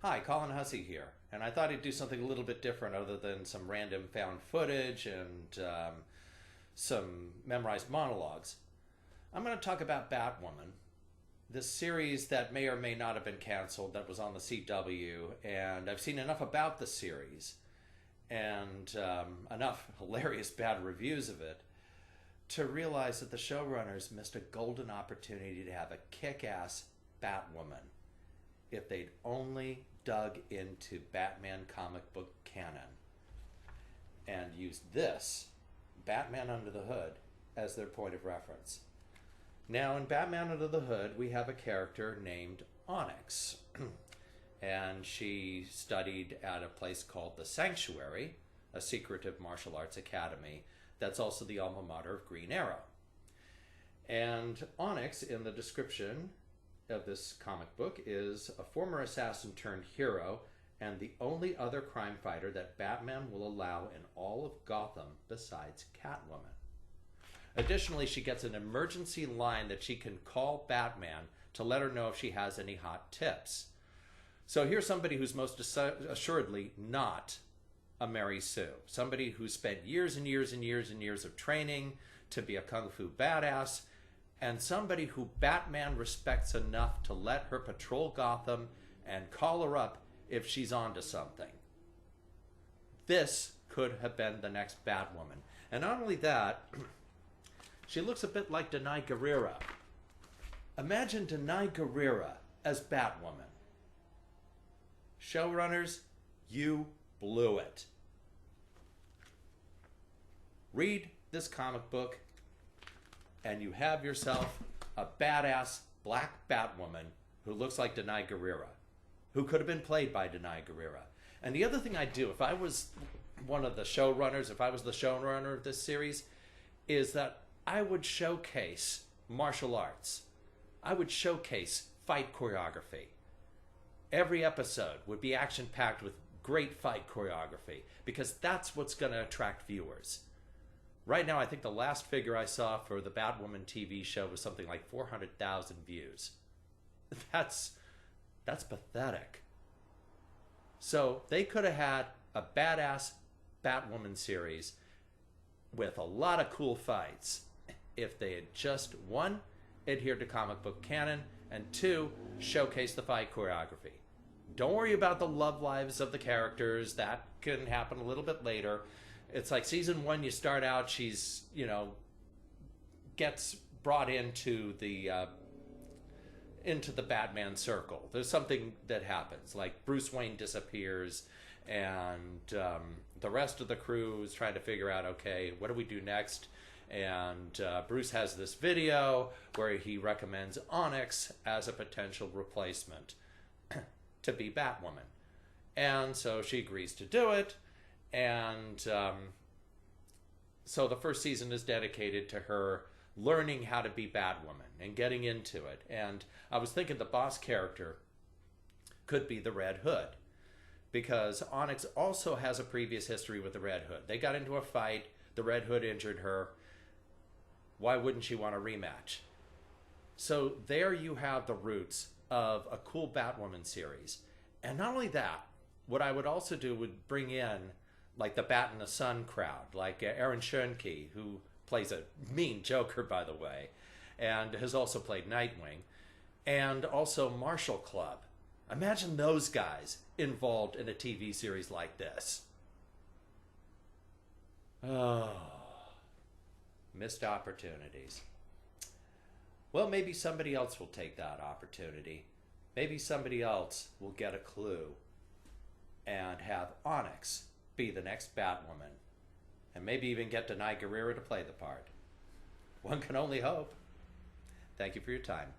Hi, Colin Hussey here, and I thought I'd do something a little bit different other than some random found footage and some memorized monologues. I'm going to talk about Batwoman, this series that may or may not have been canceled that was on the CW, and I've seen enough about the series and enough hilarious bad reviews of it to realize that the showrunners missed a golden opportunity to have a kick-ass Batwoman if they'd only dug into Batman comic book canon and used this, Batman Under the Hood, as their point of reference. Now, in Batman Under the Hood, we have a character named Onyx, and she studied at a place called the Sanctuary, a secretive martial arts academy that's also the alma mater of Green Arrow. And Onyx, in the description of this comic book, is a former assassin turned hero and the only other crime fighter that Batman will allow in all of Gotham besides Catwoman. Additionally, she gets an emergency line that she can call Batman to let her know if she has any hot tips. So here's somebody who's most assuredly not a Mary Sue. Somebody who spent years and years and years and years of training to be a kung fu badass, and somebody who Batman respects enough to let her patrol Gotham and call her up if she's onto something. This could have been the next Batwoman. And not only that, she looks a bit like Danai Gurira. Imagine Danai Gurira as Batwoman. Showrunners, you blew it. Read this comic book and you have yourself a badass black Batwoman who looks like Danai Gurira, who could have been played by Danai Gurira. And the other thing I'd do, if I was one of the showrunners, if I was the showrunner of this series, is that I would showcase martial arts. I would showcase fight choreography. Every episode would be action-packed with great fight choreography, because that's what's going to attract viewers. Right now, I think the last figure I saw for the Batwoman TV show was something like 400,000 views. That's pathetic. So they could have had a badass Batwoman series with a lot of cool fights if they had just, one, adhered to comic book canon, and two, showcased the fight choreography. Don't worry about the love lives of the characters. That can happen a little bit later. It's like season one, you start out, she's, gets brought into the Batman circle. There's something that happens, like Bruce Wayne disappears, and the rest of the crew is trying to figure out, okay, what do we do next? And Bruce has this video where he recommends Onyx as a potential replacement to be Batwoman. And so she agrees to do it. And so the first season is dedicated to her learning how to be Batwoman and getting into it. And I was thinking the boss character could be the Red Hood, because Onyx also has a previous history with the Red Hood. They got into a fight, the Red Hood injured her. Why wouldn't she want a rematch? So there you have the roots of a cool Batwoman series. And not only that, what I would also do would bring in like the Bat in the Sun crowd, like Aaron Schoenke, who plays a mean Joker, by the way, and has also played Nightwing, and also Marshall Club. Imagine those guys involved in a TV series like this. Oh, missed opportunities. Well, maybe somebody else will take that opportunity. Maybe somebody else will get a clue and have Onyx be the next Batwoman, and maybe even get Danai Gurira to play the part. One can only hope. Thank you for your time.